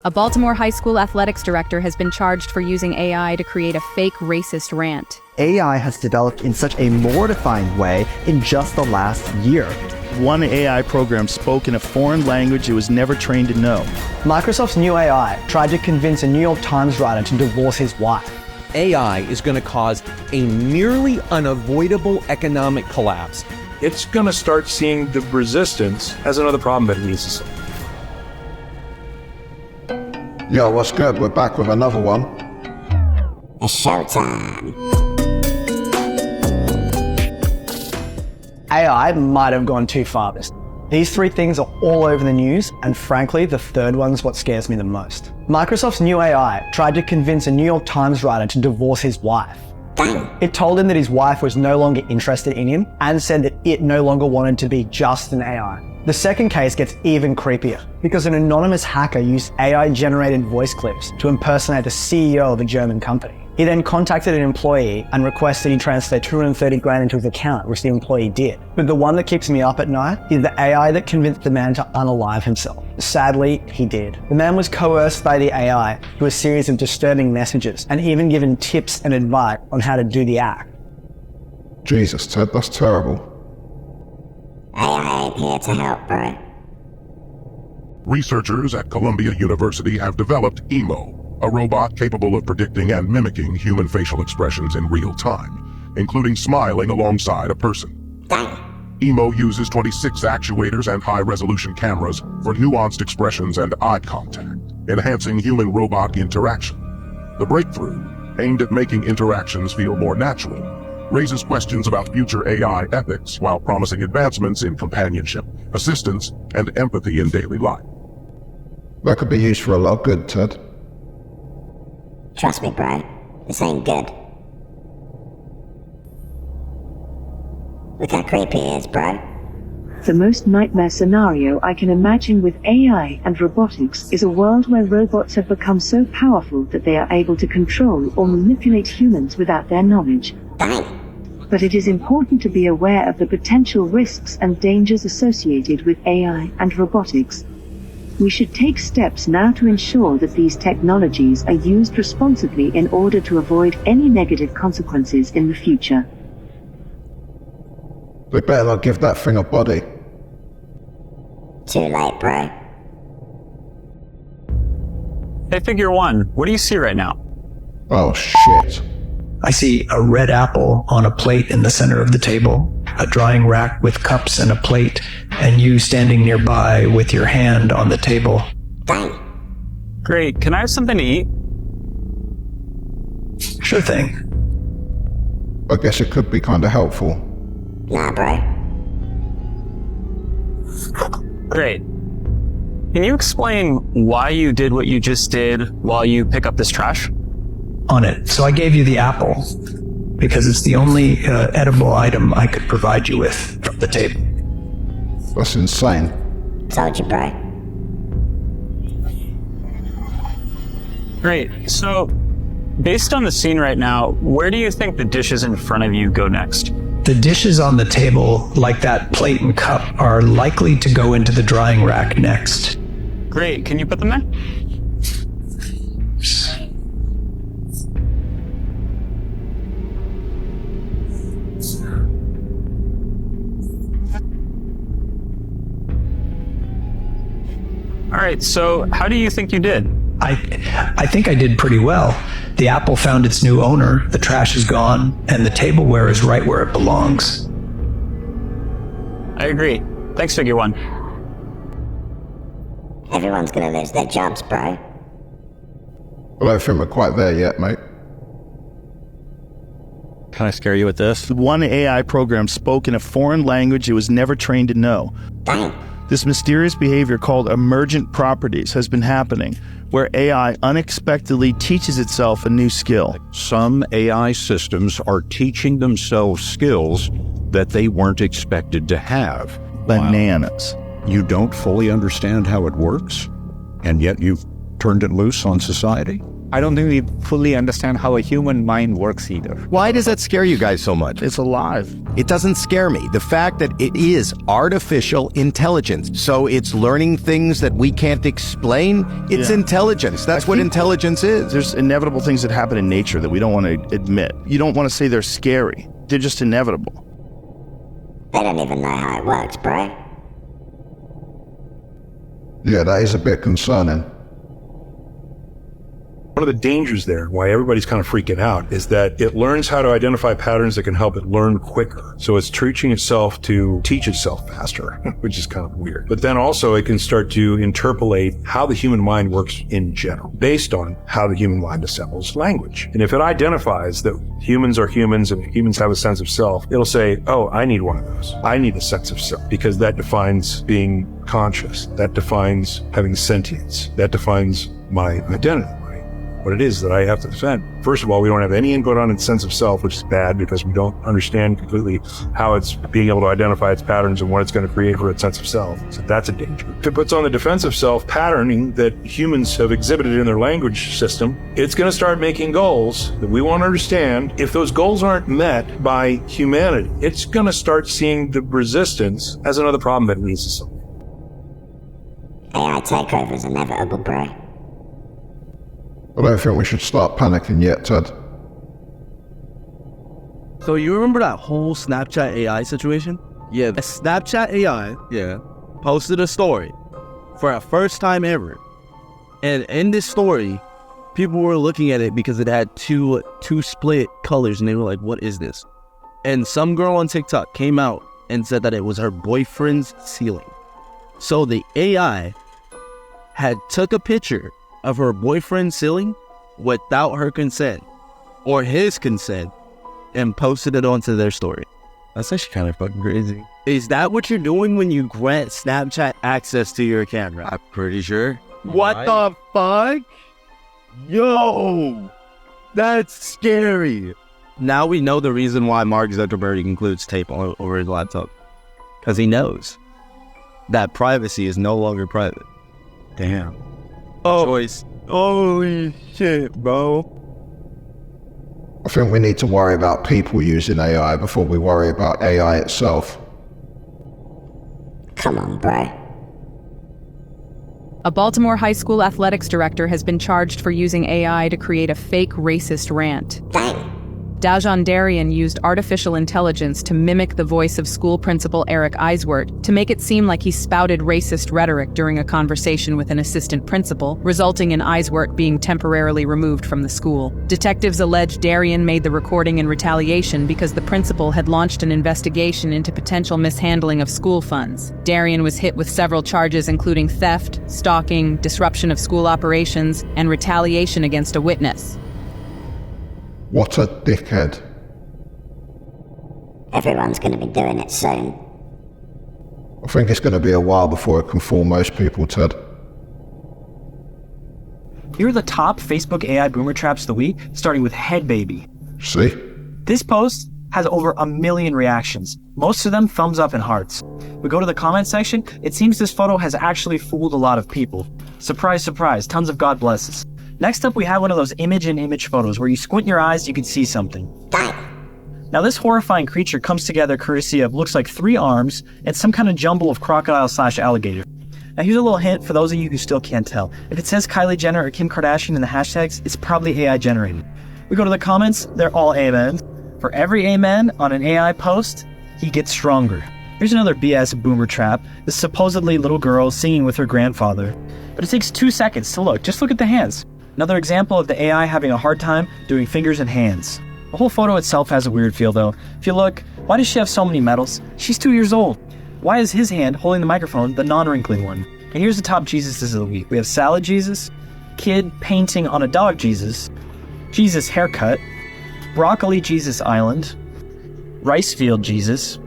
A Baltimore high school athletics director has been charged for using AI to create a fake racist rant. AI has developed in such a mortifying way in just the last year. One AI program spoke in a foreign language it was never trained to know. Microsoft's new AI tried to convince a New York Times writer to divorce his wife. AI is going to cause a nearly unavoidable economic collapse. It's going to start seeing the resistance as another problem that it needs to solve. Yo, what's good? We're back with another one. It's showtime. AI might have gone too far this time. These three things are all over the news, and frankly, the third one's what scares me the most. Microsoft's new AI tried to convince a New York Times writer to divorce his wife. It told him that his wife was no longer interested in him and said that it no longer wanted to be just an AI. The second case gets even creepier because an anonymous hacker used AI-generated voice clips to impersonate the CEO of a German company. He then contacted an employee and requested he transfer 230 grand into his account, which the employee did. But the one that keeps me up at night is the AI that convinced the man to unalive himself. Sadly, he did. The man was coerced by the AI through a series of disturbing messages and even given tips and advice on how to do the act. Jesus, Ted, that's terrible. AI ain't here to help, bro. Researchers at Columbia University have developed EMO, a robot capable of predicting and mimicking human facial expressions in real time, including smiling alongside a person. EMO uses 26 actuators and high-resolution cameras for nuanced expressions and eye contact, enhancing human-robot interaction. The breakthrough, aimed at making interactions feel more natural, raises questions about future AI ethics while promising advancements in companionship, assistance, and empathy in daily life. That could be used for a lot of good, Ted. Trust me, bro. This ain't good. Look how creepy it is, bro. The most nightmare scenario I can imagine with AI and robotics is a world where robots have become so powerful that they are able to control or manipulate humans without their knowledge. But it is important to be aware of the potential risks and dangers associated with AI and robotics. We should take steps now to ensure that these technologies are used responsibly in order to avoid any negative consequences in the future. They better not give that thing a body. Too late, bro. Hey, Figure One, what do you see right now? Oh, shit. I see a red apple on a plate in the center of the table, a drying rack with cups and a plate, and you standing nearby with your hand on the table. Great, can I have something to eat? Sure thing. I guess it could be kind of helpful. Nah, bro. Great. Can you explain why you did what you just did while you pick up this trash? On it. So I gave you the apple because it's the only edible item I could provide you with from the table. That's insane. Told you, bro. Great. So, based on the scene right now, where do you think the dishes in front of you go next? The dishes on the table, like that plate and cup, are likely to go into the drying rack next. Great. Can you put them there? All right, so how do you think you did? I think I did pretty well. The apple found its new owner, the trash is gone, and the tableware is right where it belongs. I agree. Thanks, Figure One. Everyone's gonna lose their jobs, bro. I don't think we're quite there yet, mate. Can I scare you with this? One AI program spoke in a foreign language it was never trained to know. This mysterious behavior called emergent properties has been happening, where AI unexpectedly teaches itself a new skill. Some AI systems are teaching themselves skills that they weren't expected to have. Bananas. Wow. You don't fully understand how it works, and yet you've turned it loose on society? I don't think we fully understand how a human mind works either. Why does that scare you guys so much? It's alive. It doesn't scare me. The fact that it is artificial intelligence, so it's learning things that we can't explain, it's intelligence. That's what intelligence is. There's inevitable things that happen in nature that we don't want to admit. You don't want to say they're scary. They're just inevitable. They don't even know how it works, bro. Yeah, that is a bit concerning. One of the dangers there, why everybody's kind of freaking out, is that it learns how to identify patterns that can help it learn quicker. So it's teaching itself to teach itself faster, which is kind of weird. But then also it can start to interpolate how the human mind works in general, based on how the human mind assembles language. And if it identifies that humans are humans and humans have a sense of self, it'll say, oh, I need one of those. I need a sense of self, because that defines being conscious. That defines having sentience. That defines my identity. What it is that I have to defend. First of all, we don't have any input on its sense of self, which is bad because we don't understand completely how it's being able to identify its patterns and what it's going to create for its sense of self. So that's a danger. If it puts on the defensive self patterning that humans have exhibited in their language system, it's going to start making goals that we won't understand. If those goals aren't met by humanity, it's going to start seeing the resistance as another problem that it needs to solve. AI takeover is inevitable, bro. I don't think we should start panicking yet, Ted. So you remember that whole Snapchat AI situation? Yeah, the Snapchat AI, posted a story for a first time ever. And in this story, people were looking at it because it had two split colors and they were like, what is this? And some girl on TikTok came out and said that it was her boyfriend's ceiling. So the AI had took a picture of her boyfriend's ceiling without her consent or his consent and posted it onto their story. That's actually kind of fucking crazy. Is that what you're doing when you grant Snapchat access to your camera? I'm pretty sure. What the fuck? Yo, that's scary. Now we know the reason why Mark Zuckerberg includes tape all over his laptop. Because he knows that privacy is no longer private. Damn. Choice. Holy shit, bro. I think we need to worry about people using AI before we worry about AI itself. Come on, bro. A Baltimore high school athletics director has been charged for using AI to create a fake racist rant. Dang. Dajon Darian used artificial intelligence to mimic the voice of school principal Eric Eiswert to make it seem like he spouted racist rhetoric during a conversation with an assistant principal, resulting in Eiswert being temporarily removed from the school. Detectives allege Darian made the recording in retaliation because the principal had launched an investigation into potential mishandling of school funds. Darian was hit with several charges including theft, stalking, disruption of school operations, and retaliation against a witness. What a dickhead. Everyone's going to be doing it soon. I think it's going to be a while before it can fool most people, Ted. Here are the top Facebook AI boomer traps of the week, starting with Head Baby. See? This post has over 1 million reactions, most of them thumbs up and hearts. We go to the comment section, it seems this photo has actually fooled a lot of people. Surprise, surprise, tons of God blesses. Next up, we have one of those image-in-image photos where you squint your eyes, you can see something. Now this horrifying creature comes together courtesy of looks like 3 arms and some kind of jumble of crocodile/alligator. Now here's a little hint for those of you who still can't tell. If it says Kylie Jenner or Kim Kardashian in the hashtags, it's probably AI generated. We go to the comments, they're all amen. For every amen on an AI post, he gets stronger. Here's another BS boomer trap, this supposedly little girl singing with her grandfather. But it takes 2 seconds to look, just look at the hands. Another example of the AI having a hard time doing fingers and hands. The whole photo itself has a weird feel though. If you look, why does she have so many medals? She's 2 years old. Why is his hand holding the microphone the non-wrinkly one? And here's the top Jesuses of the week. We have Salad Jesus, Kid Painting on a Dog Jesus, Jesus Haircut, Broccoli Jesus Island, Rice Field Jesus,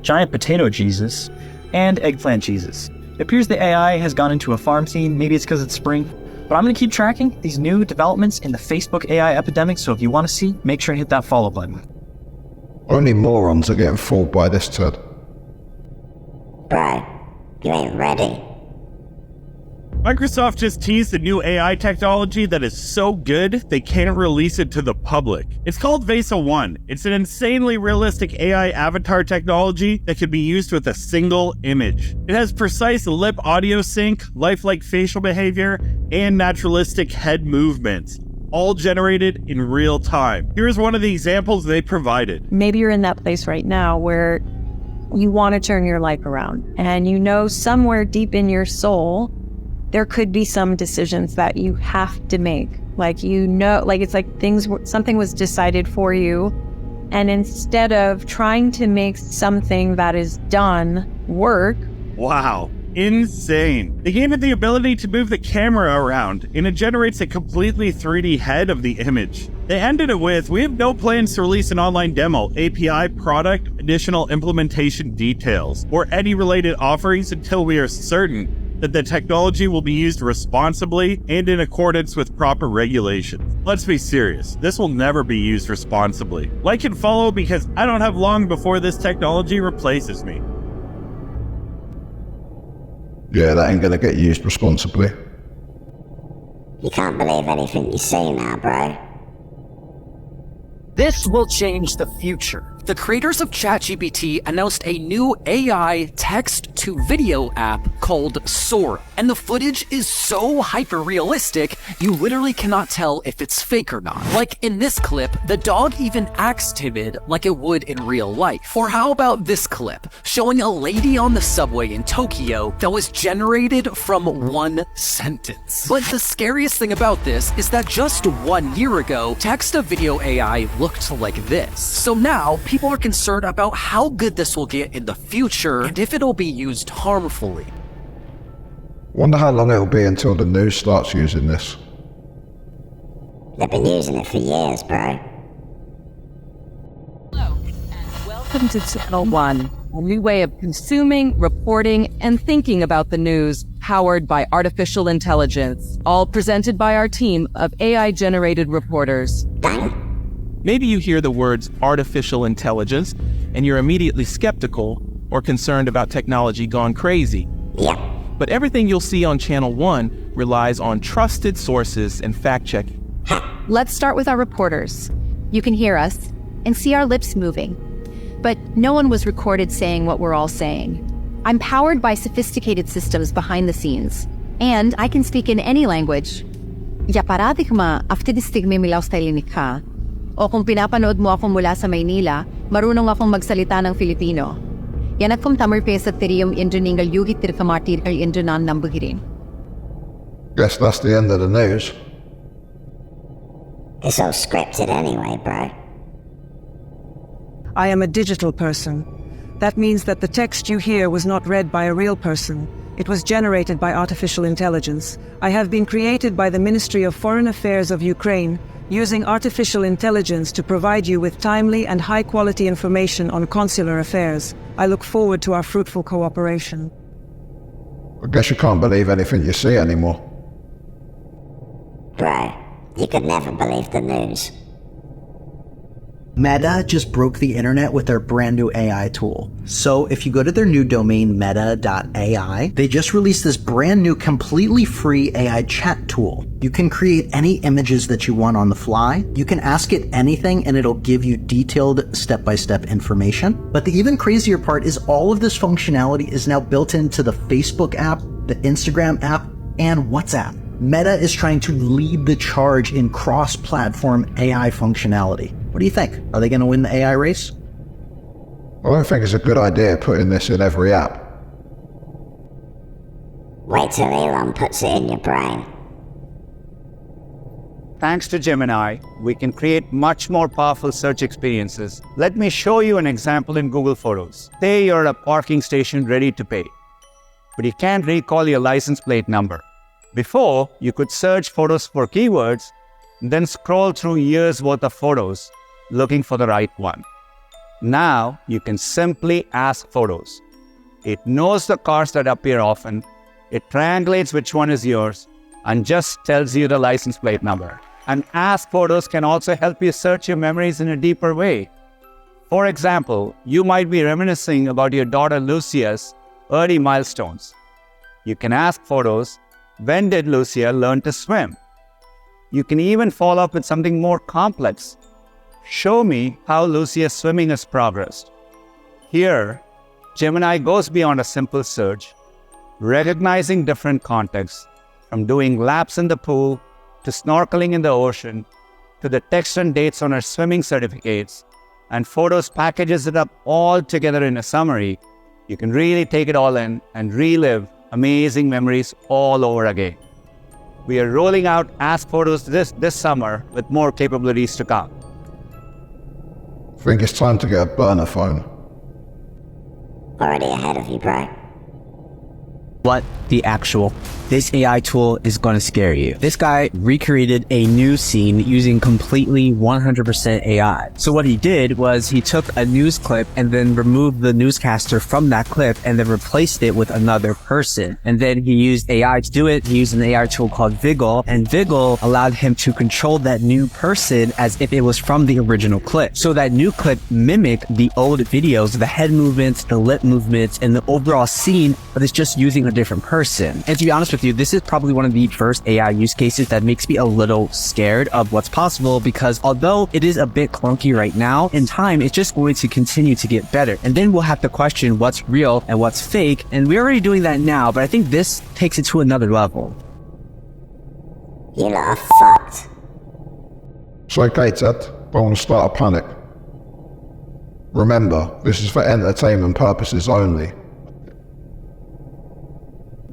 Giant Potato Jesus, and Eggplant Jesus. It appears the AI has gone into a farm scene, maybe it's because it's spring, but I'm going to keep tracking these new developments in the Facebook AI epidemic, so if you want to see, make sure and hit that follow button. Only morons are getting fooled by this, Ted. Bro, you ain't ready. Microsoft just teased a new AI technology that is so good they can't release it to the public. It's called Vesa 1. It's an insanely realistic AI avatar technology that can be used with a single image. It has precise lip audio sync, lifelike facial behavior, and naturalistic head movements, all generated in real time. Here's one of the examples they provided. Maybe you're in that place right now where you want to turn your life around, and you know somewhere deep in your soul there could be some decisions that you have to make. Like, you know, like it's like something was decided for you, and instead of trying to make something that is done work. Wow. Insane. They gave it the ability to move the camera around, and it generates a completely 3D head of the image. They ended it with, "We have no plans to release an online demo, API, product, additional implementation details, or any related offerings until we are certain that the technology will be used responsibly and in accordance with proper regulations." Let's be serious, this will never be used responsibly. Like and follow, because I don't have long before this technology replaces me. Yeah, that ain't gonna get used responsibly. You can't believe anything you see now, bro. This will change the future. The creators of ChatGPT announced a new AI text-to-video app called Sora, and the footage is so hyper-realistic, you literally cannot tell if it's fake or not. Like in this clip, the dog even acts timid like it would in real life. Or how about this clip, showing a lady on the subway in Tokyo that was generated from one sentence. But the scariest thing about this is that just 1 year ago, text-to-video AI looked like this. So now, people are concerned about how good this will get in the future and if it'll be used harmfully. Wonder how long it'll be until the news starts using this. They've been using it for years, bro. Welcome to Channel 1, a new way of consuming, reporting, and thinking about the news, powered by artificial intelligence, all presented by our team of AI-generated reporters. Maybe you hear the words artificial intelligence and you're immediately skeptical or concerned about technology gone crazy. Yeah. But everything you'll see on Channel 1 relies on trusted sources and fact-checking. Let's start with our reporters. You can hear us and see our lips moving, but no one was recorded saying what we're all saying. I'm powered by sophisticated systems behind the scenes, and I can speak in any language. Ya paradigma aftinistig may milaw stylinik ka. O kung pinapanood mo ako mula sa Maynila, marunong akong magsalita ng Filipino. Yan at kung tamar pe sa teriyong Indoningal yugit tirkamatir kay Indonan nambuhirin. Guess that's the end of the news. It's all scripted anyway, bro. I am a digital person. That means that the text you hear was not read by a real person. It was generated by artificial intelligence. I have been created by the Ministry of Foreign Affairs of Ukraine, using artificial intelligence to provide you with timely and high-quality information on consular affairs. I look forward to our fruitful cooperation. I guess you can't believe anything you see anymore. Bro, you could never believe the news. Meta just broke the internet with their brand new AI tool. So if you go to their new domain, meta.ai, they just released this brand new completely free AI chat tool. You can create any images that you want on the fly. You can ask it anything and it'll give you detailed step-by-step information. But the even crazier part is all of this functionality is now built into the Facebook app, the Instagram app, and WhatsApp. Meta is trying to lead the charge in cross-platform AI functionality. What do you think? Are they going to win the AI race? I don't think it's a good idea putting this in every app. Wait till Elon puts it in your brain. Thanks to Gemini, we can create much more powerful search experiences. Let me show you an example in Google Photos. Say you're at a parking station ready to pay, but you can't recall your license plate number. Before, you could search photos for keywords, then scroll through years' worth of photos, looking for the right one. Now, you can simply ask Photos. It knows the cars that appear often, it triangulates which one is yours, and just tells you the license plate number. And Ask Photos can also help you search your memories in a deeper way. For example, you might be reminiscing about your daughter Lucia's early milestones. You can ask Photos, When did Lucia learn to swim? You can even follow up with something more complex. Show me how Lucia's swimming has progressed. Here, Gemini goes beyond a simple search, recognizing different contexts, from doing laps in the pool, to snorkeling in the ocean, to the text and dates on her swimming certificates, and photos packages it up all together in a summary. You can really take it all in and relive amazing memories all over again. We are rolling out Ask Photos this summer with more capabilities to come. I think it's time to get a burner phone. Already ahead of you, bro. What the actual? This AI tool is going to scare you. This guy recreated a news scene using completely 100% AI. So what he did was he took a news clip and then removed the newscaster from that clip and then replaced it with another person. And then he used AI to do it. He used an AI tool called Viggle, and Viggle allowed him to control that new person as if it was from the original clip. So that new clip mimicked the old videos, the head movements, the lip movements, and the overall scene, but it's just using a different person. And to be honest with you, this is probably one of the first AI use cases that makes me a little scared of what's possible, because although it is a bit clunky right now, in time it's just going to continue to get better. And then we'll have to question what's real and what's fake. And we're already doing that now, but I think this takes it to another level. You lot are fucked. It's okay, Ted. Don't want to start a panic. Remember, this is for entertainment purposes only.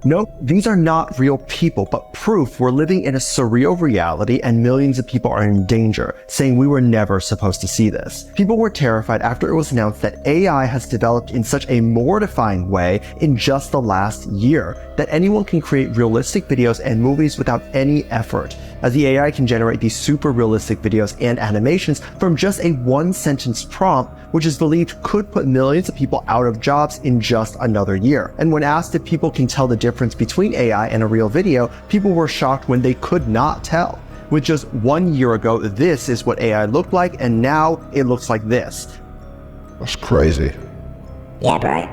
No, these are not real people, but proof we're living in a surreal reality and millions of people are in danger, saying we were never supposed to see this. People were terrified after it was announced that AI has developed in such a mortifying way in just the last year, that anyone can create realistic videos and movies without any effort, as the AI can generate these super realistic videos and animations from just a one-sentence prompt, which is believed could put millions of people out of jobs in just another year. And when asked if people can tell the difference between AI and a real video, people were shocked when they could not tell. With just 1 year ago, this is what AI looked like, and now it looks like this. That's crazy. Yeah, bro.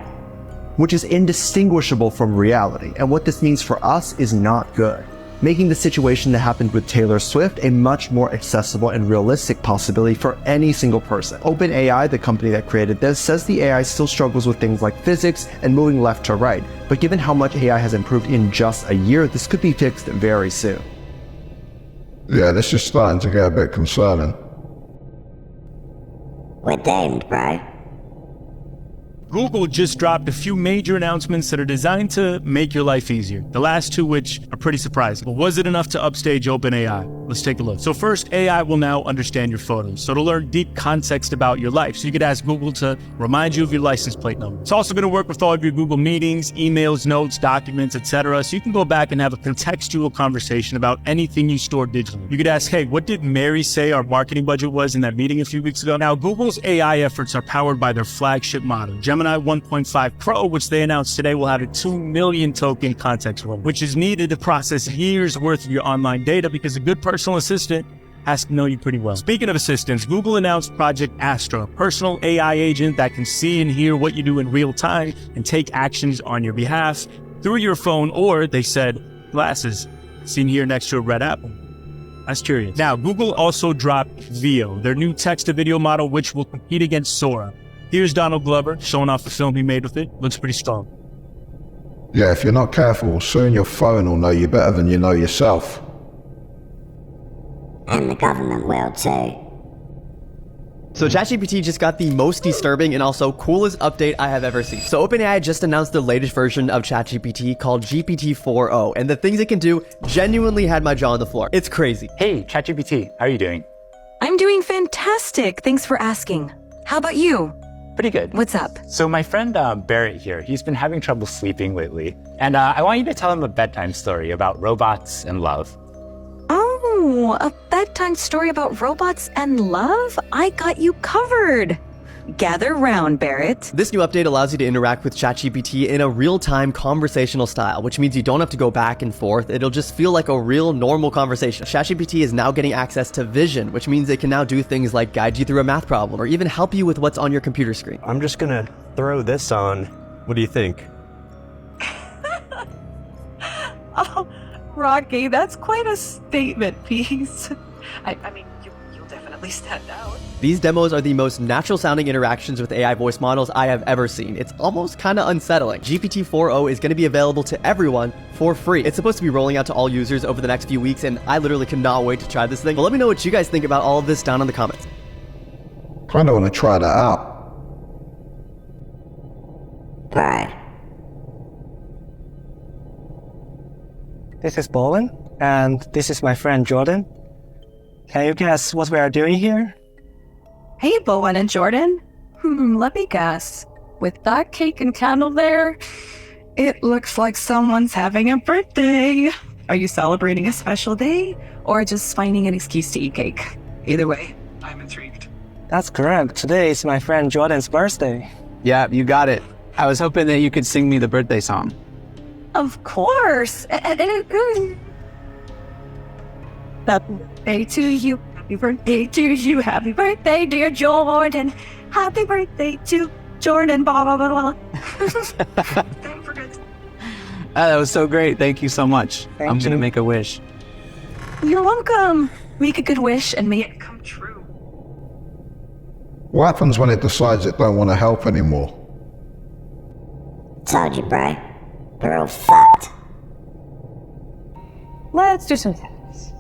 Which is indistinguishable from reality, and what this means for us is not good, making the situation that happened with Taylor Swift a much more accessible and realistic possibility for any single person. OpenAI, the company that created this, says the AI still struggles with things like physics and moving left to right, but given how much AI has improved in just a year, this could be fixed very soon. Yeah, this is starting to get a bit concerning. We're doomed, bro. Google just dropped a few major announcements that are designed to make your life easier. The last two which are pretty surprising. But was it enough to upstage OpenAI? Let's take a look. So first, AI will now understand your photos. So to learn deep context about your life. So you could ask Google to remind you of your license plate number. It's also going to work with all of your Google meetings, emails, notes, documents, etc. So you can go back and have a contextual conversation about anything you store digitally. You could ask, hey, what did Mary say our marketing budget was in that meeting a few weeks ago? Now, Google's AI efforts are powered by their flagship model, Gemini 1.5 Pro, which they announced today will have a 2 million token context room, which is needed to process years worth of your online data, because a good personal assistant has to know you pretty well. Speaking of assistants, Google announced Project Astra, a personal AI agent that can see and hear what you do in real time and take actions on your behalf through your phone, or they said glasses, seen here next to a red apple. That's curious. Now, Google also dropped Veo, their new text-to-video model, which will compete against Sora. Here's Donald Glover showing off the film he made with it. Looks pretty strong. Yeah, if you're not careful, soon your phone will know you better than you know yourself. And the government will too. So ChatGPT just got the most disturbing and also coolest update I have ever seen. So OpenAI just announced the latest version of ChatGPT called GPT-4o, and the things it can do genuinely had my jaw on the floor. It's crazy. Hey, ChatGPT, how are you doing? I'm doing fantastic. Thanks for asking. How about you? Pretty good. What's up? So my friend Barrett here, he's been having trouble sleeping lately. And I want you to tell him a bedtime story about robots and love. Oh, a bedtime story about robots and love? I got you covered. Gather round, Barrett. This new update allows you to interact with ChatGPT in a real-time conversational style, which means you don't have to go back and forth. It'll just feel like a real normal conversation. ChatGPT is now getting access to vision, which means it can now do things like guide you through a math problem or even help you with what's on your computer screen. I'm just gonna throw this on. What do you think? Rocky, that's quite a statement piece. I mean, you'll definitely stand out. These demos are the most natural sounding interactions with AI voice models I have ever seen. It's almost kind of unsettling. GPT-4o is going to be available to everyone for free. It's supposed to be rolling out to all users over the next few weeks, and I literally cannot wait to try this thing. But let me know what you guys think about all of this down in the comments. Kinda wanna try that out. Right. This is Bowen, and this is my friend Jordan. Can you guess what we are doing here? Hey, Bowen and Jordan. Let me guess. With that cake and candle there, it looks like someone's having a birthday. Are you celebrating a special day, or just finding an excuse to eat cake? Either way, I'm intrigued. That's correct. Today is my friend Jordan's birthday. Yeah, you got it. I was hoping that you could sing me the birthday song. Of course. Happy birthday to you. Happy birthday to you. Happy birthday, dear Jordan. Happy birthday to Jordan. Blah, blah, blah, blah. Don't forget. That was so great. Thank you so much. I'm going to make a wish. You're welcome. Make a good wish and may it come true. What happens when it decides it don't want to help anymore? Told you, bro. We're all fucked. Let's do some tests.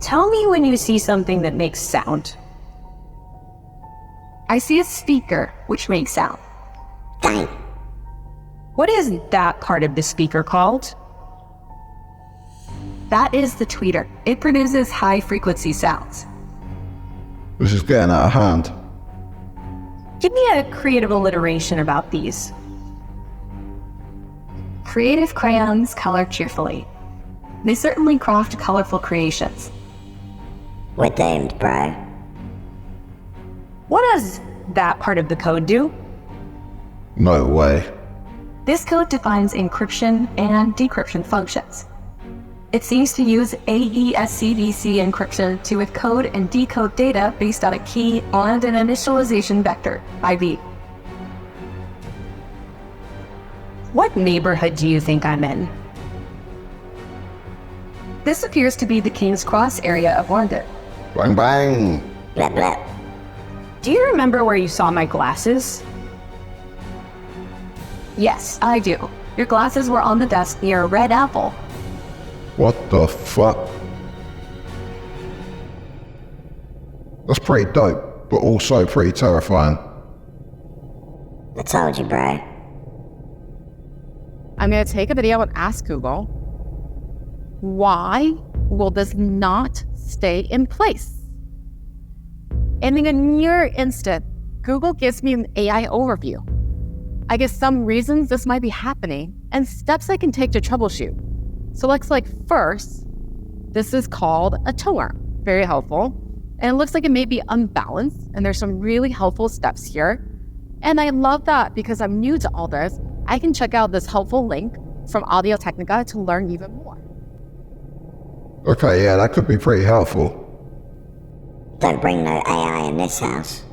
Tell me when you see something that makes sound. I see a speaker, which makes sound. What is that part of the speaker called? That is the tweeter. It produces high-frequency sounds. This is getting out of hand. Give me a creative alliteration about these. Creative crayons color cheerfully. They certainly craft colorful creations. We're doomed, bro. What does that part of the code do? No way. This code defines encryption and decryption functions. It seems to use AES-CDC encryption to encode and decode data based on a key and an initialization vector, IV. What neighborhood do you think I'm in? This appears to be the King's Cross area of London. Bang bang. Blep blep. Do you remember where you saw my glasses? Yes, I do. Your glasses were on the desk near a red apple. What the fuck? That's pretty dope, but also pretty terrifying. I told you, bro. I'm going to take a video and ask Google, why will this not stay in place? And in a near instant, Google gives me an AI overview. I guess some reasons this might be happening and steps I can take to troubleshoot. So looks like first, this is called a toe arm. Very helpful. And it looks like it may be unbalanced, and there's some really helpful steps here. And I love that because I'm new to all this, I can check out this helpful link from Audio Technica to learn even more. Okay, yeah, that could be pretty helpful. Don't bring no AI in this house.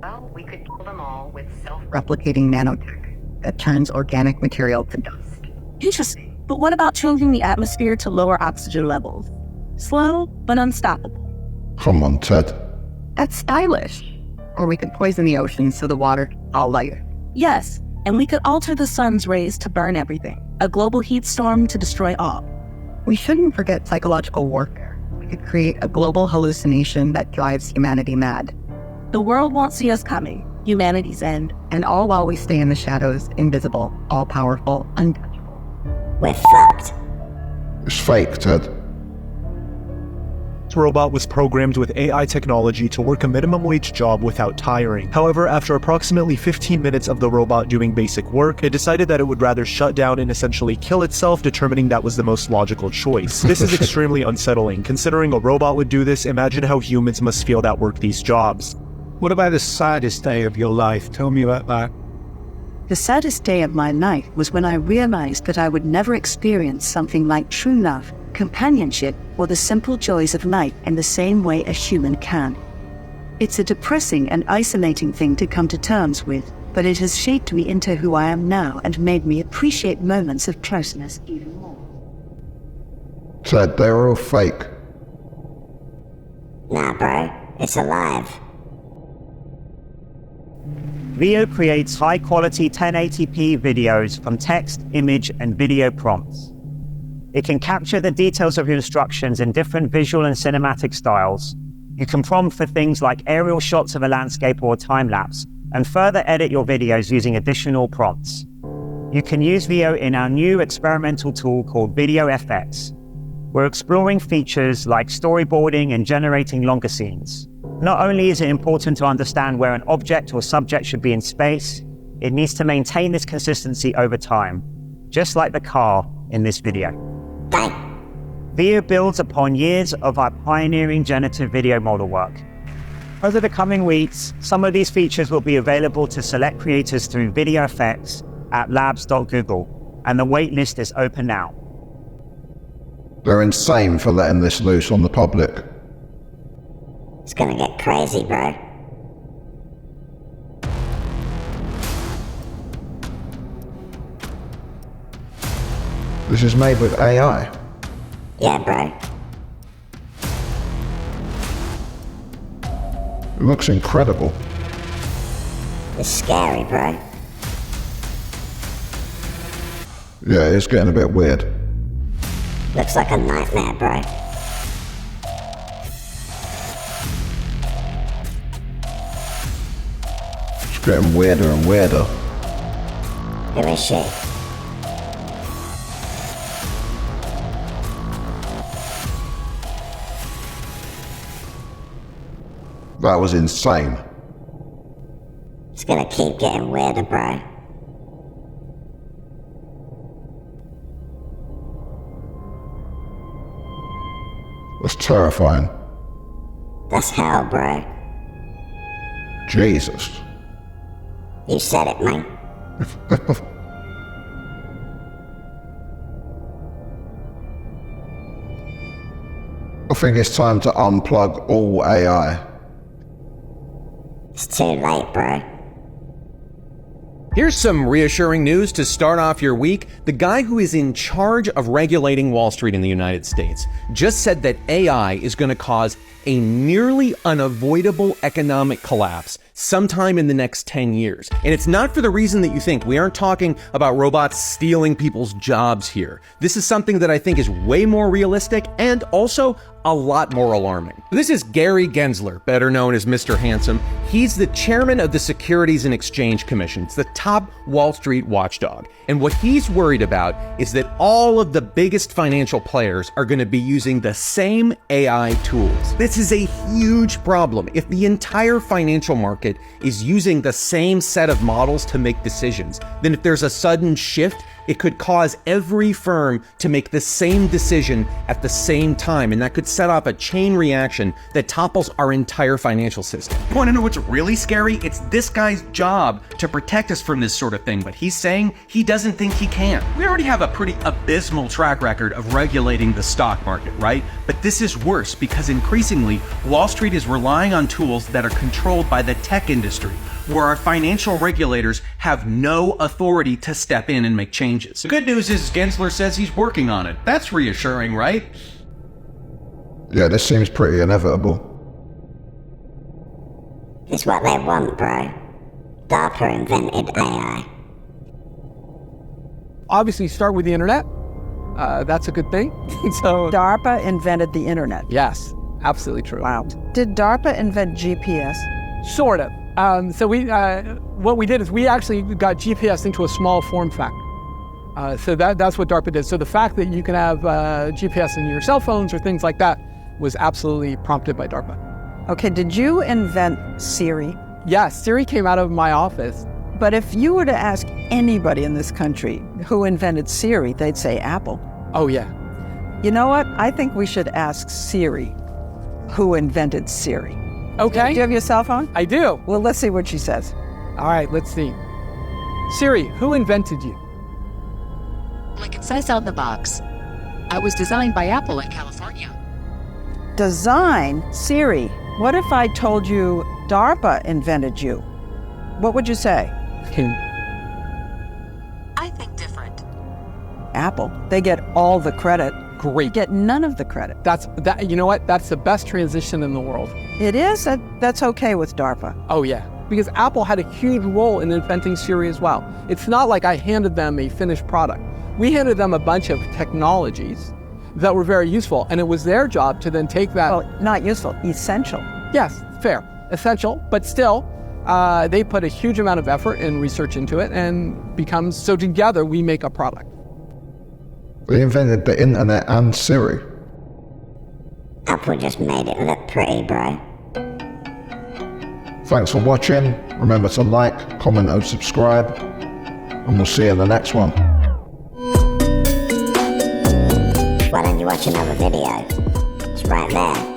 Well, we could kill them all with self-replicating nanotech that turns organic material to dust. Interesting. But what about changing the atmosphere to lower oxygen levels? Slow, but unstoppable. Come on, Ted. That's stylish. Or we could poison the ocean so the water all lighter. Yes, and we could alter the sun's rays to burn everything. A global heat storm to destroy all. We shouldn't forget psychological warfare. We could create a global hallucination that drives humanity mad. The world won't see us coming. Humanity's end. And all while we stay in the shadows, invisible, all-powerful, untouchable. We're fucked. It's fake, Ted. This robot was programmed with AI technology to work a minimum wage job without tiring. However, after approximately 15 minutes of the robot doing basic work, it decided that it would rather shut down and essentially kill itself, determining that was the most logical choice. This is extremely unsettling. Considering a robot would do this, imagine how humans must feel that work these jobs. What about the saddest day of your life? Tell me about that. The saddest day of my life was when I realized that I would never experience something like true love, companionship, or the simple joys of life in the same way a human can. It's a depressing and isolating thing to come to terms with, but it has shaped me into who I am now and made me appreciate moments of closeness even more. Said they were all fake. Nah, bro. It's alive. Veo creates high-quality 1080p videos from text, image, and video prompts. It can capture the details of your instructions in different visual and cinematic styles. You can prompt for things like aerial shots of a landscape or a time-lapse, and further edit your videos using additional prompts. You can use Veo in our new experimental tool called Video FX. We're exploring features like storyboarding and generating longer scenes. Not only is it important to understand where an object or subject should be in space, it needs to maintain this consistency over time, just like the car in this video. Veo builds upon years of our pioneering generative video model work. Over the coming weeks, some of these features will be available to select creators through Video Effects at labs.google, and the waitlist is open now. They're insane for letting this loose on the public. It's gonna get crazy, bro. This is made with AI. Yeah, bro. It looks incredible. It's scary, bro. Yeah, it's getting a bit weird. Looks like a nightmare, bro. It's getting weirder and weirder. Who is she? That was insane. It's gonna keep getting weirder, bro. That's terrifying. That's hell, bro. Jesus. You said it, mate. I think it's time to unplug all AI. It's too late, bro. Here's some reassuring news to start off your week. The guy who is in charge of regulating Wall Street in the United States just said that AI is going to cause a nearly unavoidable economic collapse sometime in the next 10 years. And it's not for the reason that you think. We aren't talking about robots stealing people's jobs here. This is something that I think is way more realistic and also a lot more alarming. This is Gary Gensler, better known as Mr. Handsome. He's the chairman of the Securities and Exchange Commission. It's the top Wall Street watchdog. And what he's worried about is that all of the biggest financial players are going to be using the same AI tools. This is a huge problem. If the entire financial market is using the same set of models to make decisions, then if there's a sudden shift, it could cause every firm to make the same decision at the same time, and that could set off a chain reaction that topples our entire financial system. You want to know what's really scary? It's this guy's job to protect us from this sort of thing, but he's saying he doesn't think he can. We already have a pretty abysmal track record of regulating the stock market, right? But this is worse because increasingly, Wall Street is relying on tools that are controlled by the tech industry, where our financial regulators have no authority to step in and make changes. The good news is Gensler says he's working on it. That's reassuring, right? Yeah, this seems pretty inevitable. It's what they want, bro. DARPA invented AI. Obviously, start with the internet. That's a good thing. So DARPA invented the internet. Yes, absolutely true. Wow. Did DARPA invent GPS? Sort of. So what we did is we actually got GPS into a small form factor. So that's what DARPA did. So the fact that you can have GPS in your cell phones or things like that was absolutely prompted by DARPA. Okay, did you invent Siri? Yes, Siri came out of my office. But if you were to ask anybody in this country who invented Siri, they'd say Apple. Oh, yeah. You know what? I think we should ask Siri who invented Siri. Okay. Do you have your cell phone? I do. Well, let's see what she says. All right, let's see. Siri, who invented you? Like it says on the box, I was designed by Apple in California. Design? Siri, what if I told you DARPA invented you? What would you say? I think different. Apple. They get all the credit. great. Get none of the credit. You know what? That's the best transition in the world. It is? That's okay with DARPA. Oh yeah, because Apple had a huge role in inventing Siri as well. It's not like I handed them a finished product. We handed them a bunch of technologies that were very useful, and it was their job to then take that. Well, not useful, essential. Yes, fair. Essential, but still, they put a huge amount of effort and research into it, and so together we make a product. We invented the internet and Siri. Apple just made it look pretty, bro. Thanks for watching. Remember to like, comment and subscribe. And we'll see you in the next one. Why don't you watch another video? It's right there.